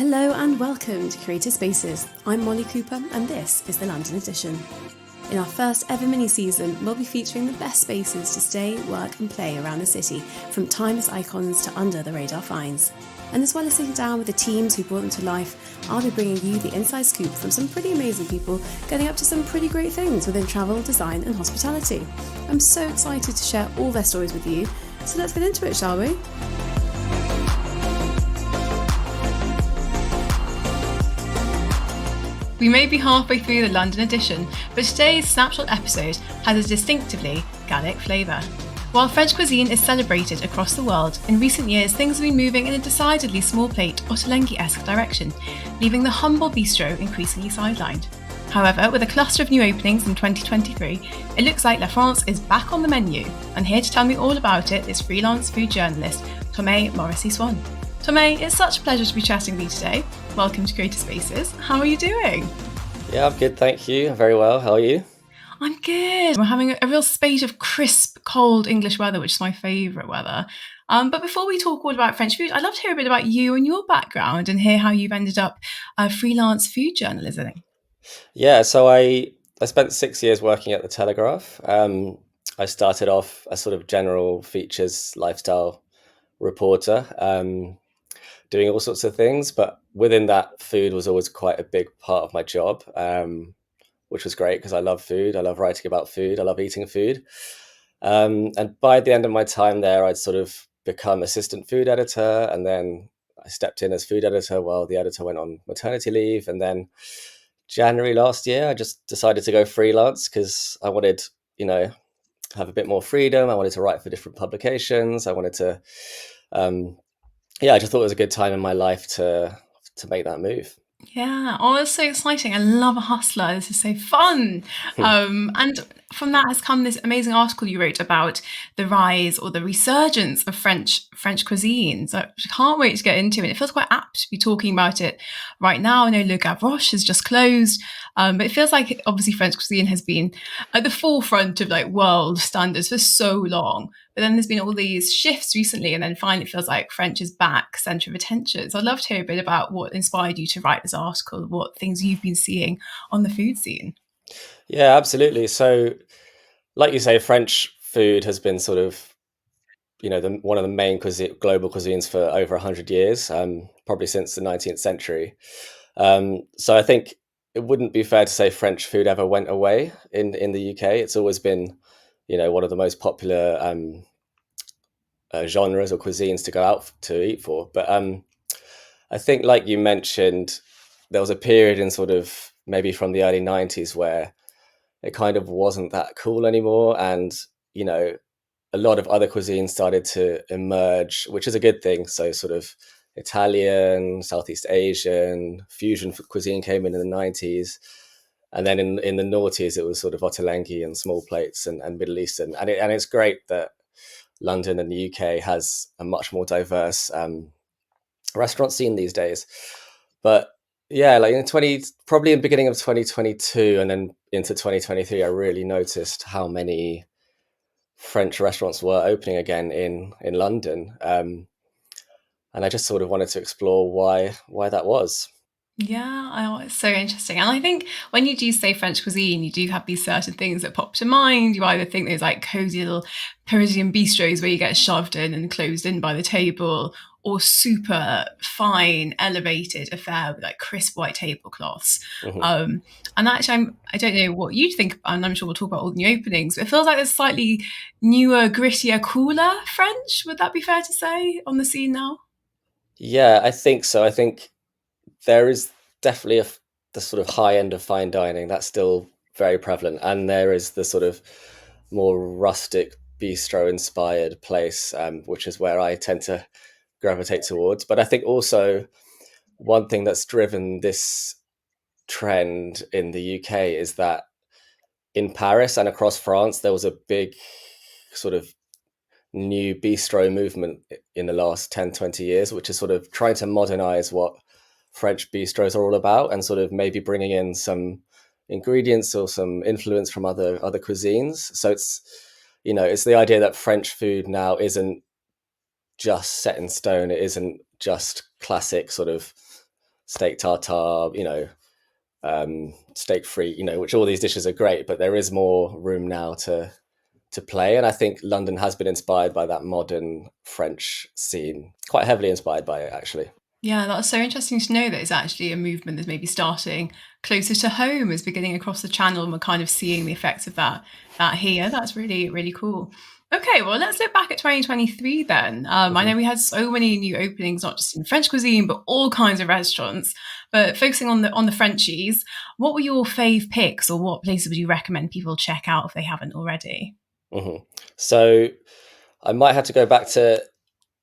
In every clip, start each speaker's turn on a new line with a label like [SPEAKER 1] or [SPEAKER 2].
[SPEAKER 1] Hello and welcome to Curated Spaces. I'm Molly Cooper and this is the London edition. In our first ever mini-season, we'll be featuring the best spaces to stay, work and play around the city, from timeless icons to under-the-radar finds. And as well as sitting down with the teams who brought them to life, I'll be bringing you the inside scoop from some pretty amazing people getting up to some pretty great things within travel, design and hospitality. I'm so excited to share all their stories with you, so let's get into it, shall we?
[SPEAKER 2] We may be halfway through the London edition, but today's Snapshot episode has a distinctively Gallic flavour. While French cuisine is celebrated across the world, in recent years things have been moving in a decidedly small plate Ottolenghi-esque direction, leaving the humble bistro increasingly sidelined. However, with a cluster of new openings in 2023, it looks like La France is back on the menu, and here to tell me all about it is freelance food journalist Tomé Morissey-Swan. Tomé, it's such a pleasure to be chatting with you today. Welcome to Curated Spaces. How are you doing?
[SPEAKER 3] Yeah, I'm good, thank you. Very well. How are you?
[SPEAKER 2] I'm good. We're having a real spate of crisp, cold English weather, which is my favourite weather. But before we talk all about French food, I'd love to hear a bit about you and your background and hear how you've ended up freelance food journalism.
[SPEAKER 3] Yeah, so I spent 6 years working at the Telegraph. I started off as sort of general features lifestyle reporter, doing all sorts of things, but within that, food was always quite a big part of my job, which was great because I love food. I love writing about food. I love eating food. And by the end of my time there, I'd sort of become assistant food editor, and then I stepped in as food editor while the editor went on maternity leave. And then January last year, I just decided to go freelance because I wanted, have a bit more freedom. I wanted to write for different publications. I wanted to, I just thought it was a good time in my life to make that move.
[SPEAKER 2] Yeah, oh, it's so exciting. I love a hustler. This is so fun. And from that has come this amazing article you wrote about the rise or the resurgence of French cuisine. So I can't wait to get into it. It feels quite apt to be talking about it right now. I know Le Gavroche has just closed, but it feels like obviously French cuisine has been at the forefront of like world standards for so long. But then there's been all these shifts recently, and then finally it feels like French is back, centre of attention. So I'd love to hear a bit about what inspired you to write this article, what things you've been seeing on the food scene.
[SPEAKER 3] Yeah, absolutely. So, like you say, French food has been sort of, one of the main global cuisines for over 100 years, probably since the 19th century. So I think it wouldn't be fair to say French food ever went away in the UK. It's always been, one of the most popular genres or cuisines to go out to eat for. But I think, like you mentioned, there was a period in sort of maybe from the early 90s where it kind of wasn't that cool anymore. And, a lot of other cuisines started to emerge, which is a good thing. So sort of Italian, Southeast Asian, fusion cuisine came in the 90s. And then in the noughties, it was sort of Ottolenghi and small plates and Middle Eastern. And it's great that London and the UK has a much more diverse restaurant scene these days. But yeah, like probably in the beginning of 2022 and then into 2023, I really noticed how many French restaurants were opening again in London. And I just sort of wanted to explore why that was.
[SPEAKER 2] Yeah, it's so interesting. And I think when you do say French cuisine, you do have these certain things that pop to mind. You either think there's like cozy little Parisian bistros where you get shoved in and closed in by the table, or super fine, elevated affair with like crisp white tablecloths.
[SPEAKER 3] Mm-hmm.
[SPEAKER 2] And actually, I don't know what you think, and I'm sure we'll talk about all the new openings, but it feels like there's slightly newer, grittier, cooler French. Would that be fair to say on the scene now?
[SPEAKER 3] Yeah, I think so. I think there is definitely the sort of high end of fine dining that's still very prevalent, and there is the sort of more rustic bistro inspired place, which is where I tend to gravitate towards. But I think also one thing that's driven this trend in the UK is that in Paris and across France there was a big sort of new bistro movement in the last 10-20 years, which is sort of trying to modernize what French bistros are all about, and sort of maybe bringing in some ingredients or some influence from other cuisines. So it's the idea that French food now isn't just set in stone. It isn't just classic sort of steak tartare, steak frite, which all these dishes are great, but there is more room now to play. And I think London has been inspired by that modern French scene, quite heavily inspired by it, actually.
[SPEAKER 2] Yeah, that's so interesting to know that it's actually a movement that's maybe starting closer to home, is beginning across the channel, and we're kind of seeing the effects of that here. That's really, really cool. Okay, well, let's look back at 2023 then. I know we had so many new openings, not just in French cuisine, but all kinds of restaurants. But focusing on the Frenchies, what were your fave picks, or what places would you recommend people check out if they haven't already?
[SPEAKER 3] So I might have to go back to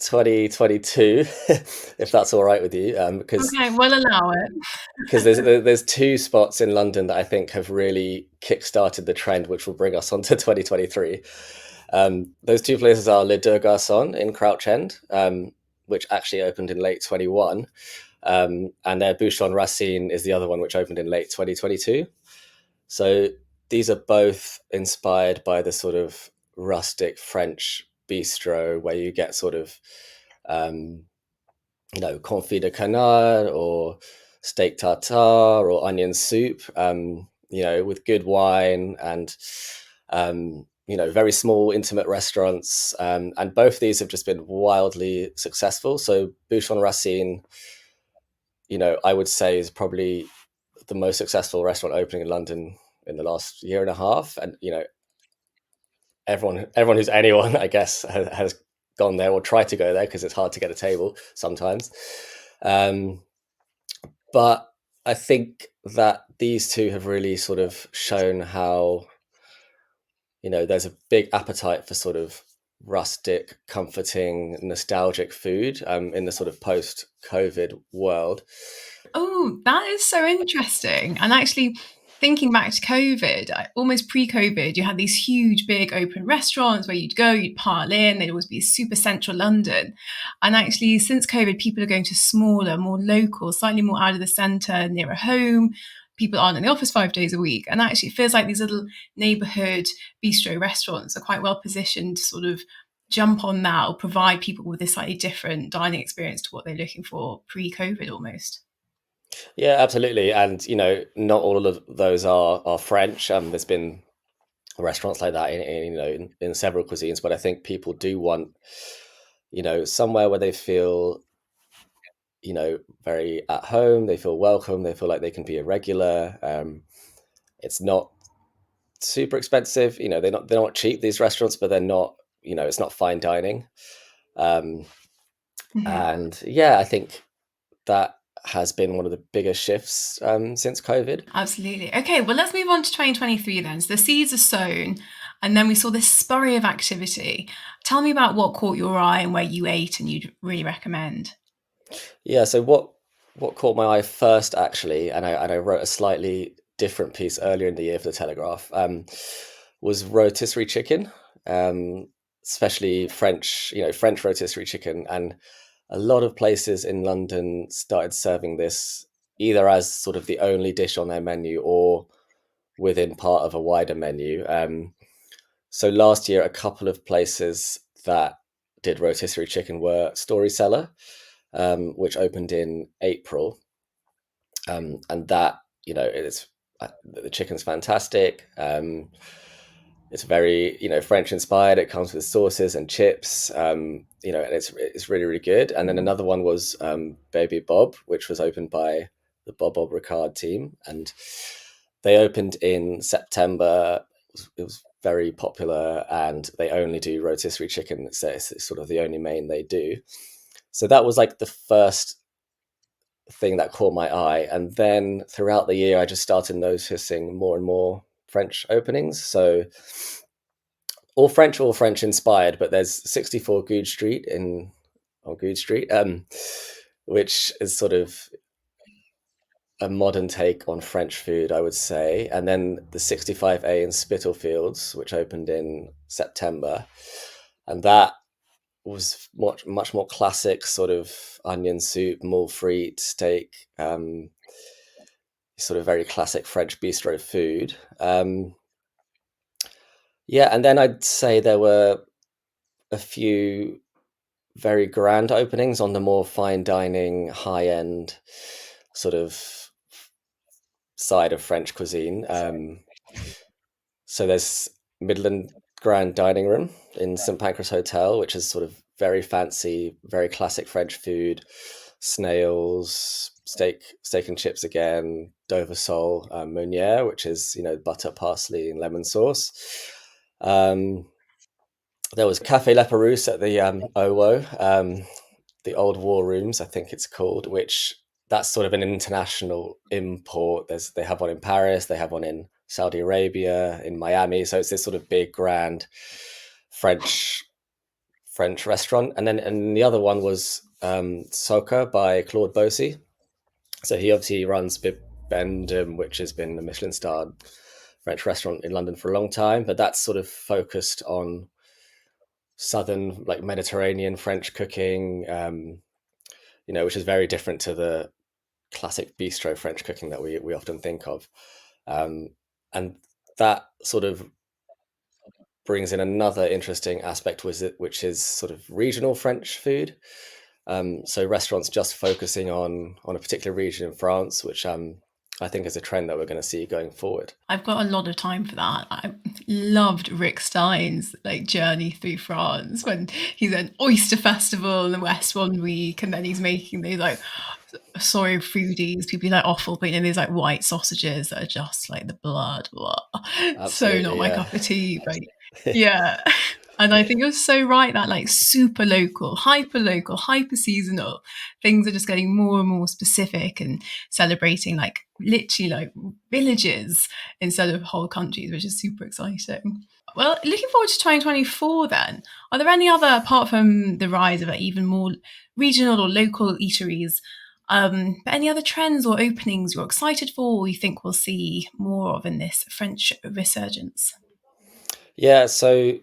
[SPEAKER 3] 2022, if that's all right with you, because
[SPEAKER 2] Okay, we'll allow it.
[SPEAKER 3] there's two spots in London that I think have really kick-started the trend, which will bring us onto 2023. Those two places are Le Deux Garçons in Crouch End, which actually opened in late 21, and their Bouchon Racine is the other one, which opened in late 2022. So these are both inspired by the sort of rustic French bistro where you get sort of confit de canard or steak tartare or onion soup, with good wine and very small intimate restaurants, and both these have just been wildly successful. So Bouchon Racine, I would say, is probably the most successful restaurant opening in London in the last year and a half, and everyone who's anyone, I guess, has gone there or tried to go there, because it's hard to get a table sometimes. But I think that these two have really sort of shown how there's a big appetite for sort of rustic, comforting, nostalgic food in the sort of post-COVID world.
[SPEAKER 2] Oh, that is so interesting. And actually, thinking back to COVID, almost pre-COVID, you had these huge, big open restaurants where you'd go, you'd pile in, they'd always be super central London. And actually, since COVID, people are going to smaller, more local, slightly more out of the centre, nearer home. People aren't in the office 5 days a week. And actually, it feels like these little neighbourhood bistro restaurants are quite well positioned to sort of jump on that, or provide people with a slightly different dining experience to what they're looking for pre-COVID almost.
[SPEAKER 3] Yeah, absolutely. And not all of those are French. There's been restaurants like that in several cuisines, but I think people do want somewhere where they feel very at home, they feel welcome, they feel like they can be a regular. It's not super expensive, they're not cheap, these restaurants, but they're not, it's not fine dining. And yeah, I think that has been one of the biggest shifts since COVID.
[SPEAKER 2] Absolutely. Okay, well, let's move on to 2023 then. So the seeds are sown, and then we saw this spurry of activity. Tell me about what caught your eye and where you ate and you'd really recommend.
[SPEAKER 3] Yeah, so what caught my eye first, actually, and I wrote a slightly different piece earlier in the year for the Telegraph, was rotisserie chicken, especially French rotisserie chicken. And a lot of places in London started serving this either as sort of the only dish on their menu or within part of a wider menu. So last year, a couple of places that did rotisserie chicken were Story Cellar, which opened in April. And that, it's the chicken's fantastic. It's very, French inspired. It comes with sauces and chips, and it's really, really good. And then another one was Baby Bob, which was opened by the Bob Ricard team, and they opened in September. It was very popular, and they only do rotisserie chicken. So it's sort of the only main they do. So that was like the first thing that caught my eye. And then throughout the year, I just started noticing more and more French openings. So all French inspired, but there's 64 Goode Street on Goode Street, which is sort of a modern take on French food, I would say. And then the 65A in Spitalfields, which opened in September. And that was much more classic, sort of onion soup, moules frites, steak, sort of very classic French bistro food. Yeah, and then I'd say there were a few very grand openings on the more fine dining, high end sort of side of French cuisine. So there's Midland Grand Dining Room in St Pancras Hotel, which is sort of very fancy, very classic French food, snails, steak and chips again, Dover sole, Meunière, which is, butter, parsley, and lemon sauce. There was Café Leperouse at the OWO, the Old War Rooms, I think it's called, which that's sort of an international import. They have one in Paris, they have one in Saudi Arabia, in Miami. So it's this sort of big, grand French restaurant. And the other one was Soca by Claude Bosi. So he obviously runs Bibendum, which has been a Michelin-starred French restaurant in London for a long time. But that's sort of focused on southern, like Mediterranean French cooking, which is very different to the classic bistro French cooking that we often think of. And that sort of brings in another interesting aspect which is sort of regional French food. So restaurants just focusing on a particular region in France, which I think is a trend that we're going to see going forward.
[SPEAKER 2] I've got a lot of time for that. I loved Rick Stein's journey through France when he's at an oyster festival in the West one week, and then he's making these sorry foodies, people offal, but these white sausages that are just like the blood. So not my cup of tea, but yeah. And I think you're so right that super local, hyper seasonal things are just getting more and more specific and celebrating literally villages instead of whole countries, which is super exciting. Well, looking forward to 2024 then, are there any other, apart from the rise of even more regional or local eateries, but any other trends or openings you're excited for or you think we'll see more of in this French resurgence?
[SPEAKER 3] Yeah, so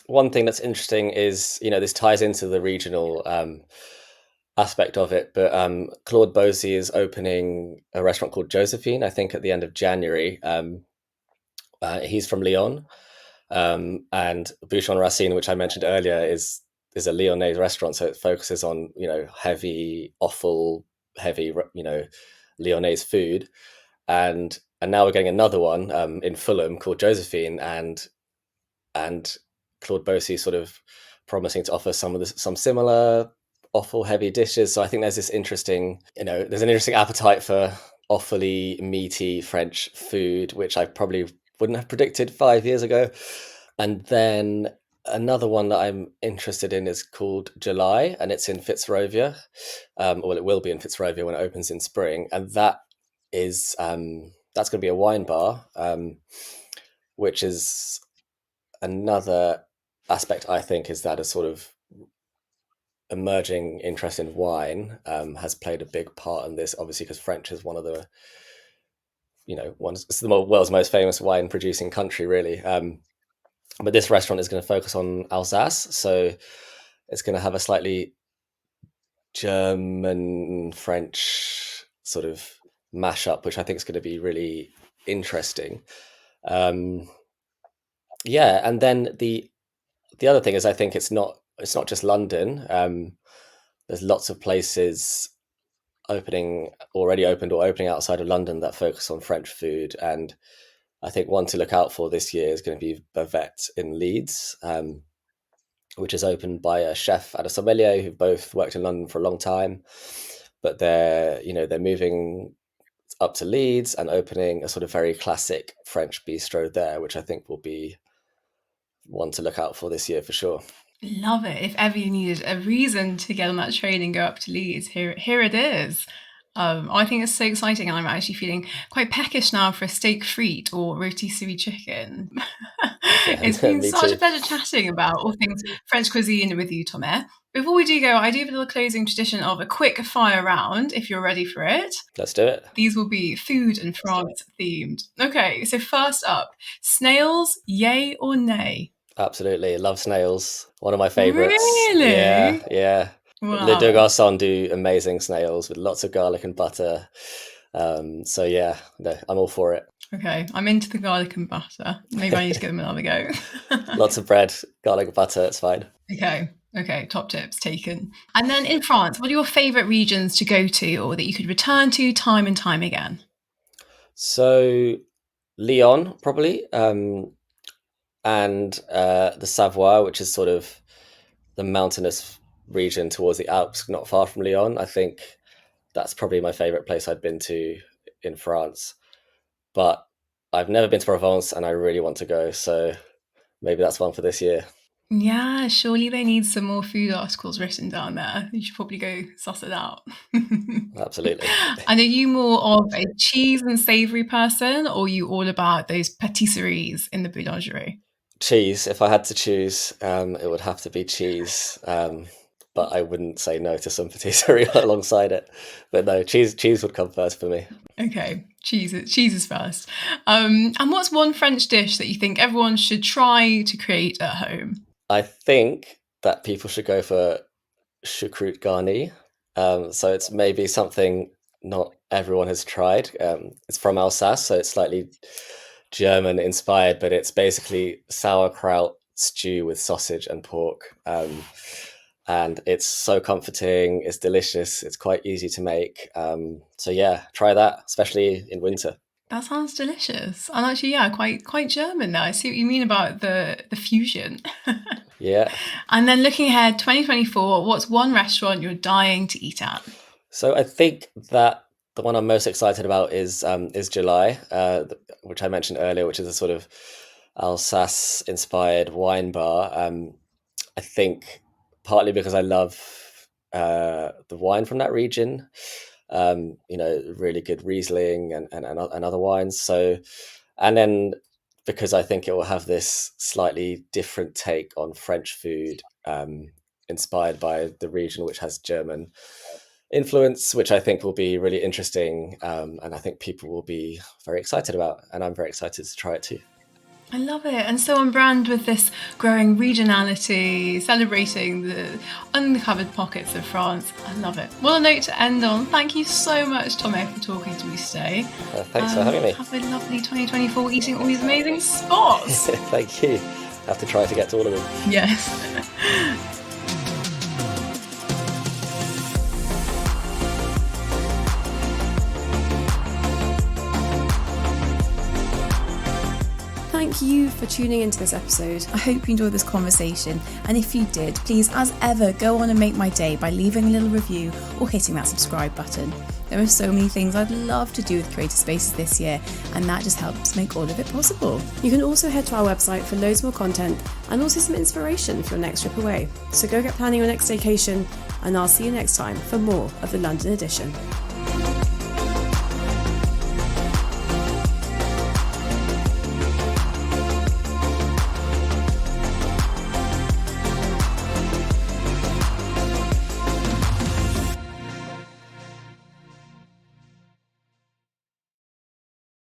[SPEAKER 3] one thing that's interesting is, this ties into the regional aspect of it, but Claude Bosi is opening a restaurant called Josephine, I think at the end of January. He's from Lyon, and Bouchon Racine, which I mentioned earlier, is a Lyonnais restaurant, so it focuses on heavy offal, heavy Lyonnais food, and now we're getting another one in Fulham called Josephine, and Claude Bosi sort of promising to offer some similar offal heavy dishes. So I think there's this interesting, there's an interesting appetite for offally, meaty French food, which I probably wouldn't have predicted 5 years ago. And then another one that I'm interested in is called July, and it's in Fitzrovia. It will be in Fitzrovia when it opens in spring. And that is that's going to be a wine bar, which is another aspect, I think, is that a sort of emerging interest in wine has played a big part in this, obviously, because French is one of the, it's the world's most famous wine producing country, really. But this restaurant is going to focus on Alsace, so it's going to have a slightly German French sort of mashup, which I think is going to be really interesting. Yeah, and then the other thing is, I think it's not just London. There's lots of places already opened or opening outside of London that focus on French food, and I think one to look out for this year is going to be Bavette in Leeds, which is opened by a chef and a sommelier who've both worked in London for a long time, but they're moving up to Leeds and opening a sort of very classic French bistro there, which I think will be one to look out for this year for sure.
[SPEAKER 2] Love it. If ever you needed a reason to get on that train and go up to Leeds, here it is. I think it's so exciting, and I'm actually feeling quite peckish now for a steak frite or rotisserie chicken. It's been such a pleasure chatting about all things French cuisine with you, Tomé. Before we do go, I do have a little closing tradition of a quick fire round, if you're ready for it.
[SPEAKER 3] Let's do it.
[SPEAKER 2] These will be food and France themed. Okay, so first up, snails, yay or nay?
[SPEAKER 3] Absolutely. Love snails. One of my favorites.
[SPEAKER 2] Really?
[SPEAKER 3] Yeah.
[SPEAKER 2] Wow.
[SPEAKER 3] Les Deux Garçons do amazing snails with lots of garlic and butter. So yeah, no, I'm all for it.
[SPEAKER 2] Okay, I'm into the garlic and butter. Maybe I need to give them another go.
[SPEAKER 3] Lots of bread, garlic and butter, it's fine.
[SPEAKER 2] Okay, Okay, top tips taken. And then in France, what are your favourite regions to go to or that you could return to time and time again?
[SPEAKER 3] So Lyon, probably, and the Savoie, which is sort of the mountainous region towards the Alps, not far from Lyon. I think that's probably my favorite place I'd been to in France. But I've never been to Provence and I really want to go. So maybe that's one for this year.
[SPEAKER 2] Yeah, surely they need some more food articles written down there. You should probably go suss it out.
[SPEAKER 3] Absolutely.
[SPEAKER 2] And are you more of a cheese and savoury person, or are you all about those patisseries in the boulangerie?
[SPEAKER 3] Cheese. If I had to choose, it would have to be cheese. But I wouldn't say no to some patisserie alongside it. But no, cheese would come first for me.
[SPEAKER 2] Okay, cheese is first. And what's one French dish that you think everyone should try to create at home?
[SPEAKER 3] I think that people should go for choucroute garni. So it's maybe something not everyone has tried. It's from Alsace, so it's slightly German inspired, but it's basically sauerkraut stew with sausage and pork. And it's so comforting, it's delicious, it's quite easy to make. So yeah, try that, especially in winter.
[SPEAKER 2] That sounds delicious. And actually, yeah, quite German now. I see what you mean about the fusion.
[SPEAKER 3] Yeah.
[SPEAKER 2] And then looking ahead, 2024, what's one restaurant you're dying to eat at?
[SPEAKER 3] So I think that the one I'm most excited about is July, which I mentioned earlier, which is a sort of Alsace-inspired wine bar. I think partly because I love the wine from that region, really good Riesling and other wines. So, and then because I think it will have this slightly different take on French food, inspired by the region, which has German influence, which I think will be really interesting, and I think people will be very excited about, and I'm very excited to try it too.
[SPEAKER 2] I love it. And so on brand with this growing regionality, celebrating the uncovered pockets of France. I love it. What a note to end on. Thank you so much, Tomé, for talking to me today.
[SPEAKER 3] Thanks for having me.
[SPEAKER 2] Have a lovely 2024 eating all these amazing spots.
[SPEAKER 3] Thank you. I have to try to get to all of them.
[SPEAKER 2] Yes.
[SPEAKER 1] Thank you for tuning into this episode. I hope you enjoyed this conversation, and if you did, please, as ever, go on and make my day by leaving a little review or hitting that subscribe button. There are so many things I'd love to do with Curated Spaces this year, and that just helps make all of it possible. You can also head to our website for loads more content and also some inspiration for your next trip away. So go get planning your next vacation, and I'll see you next time for more of the London edition.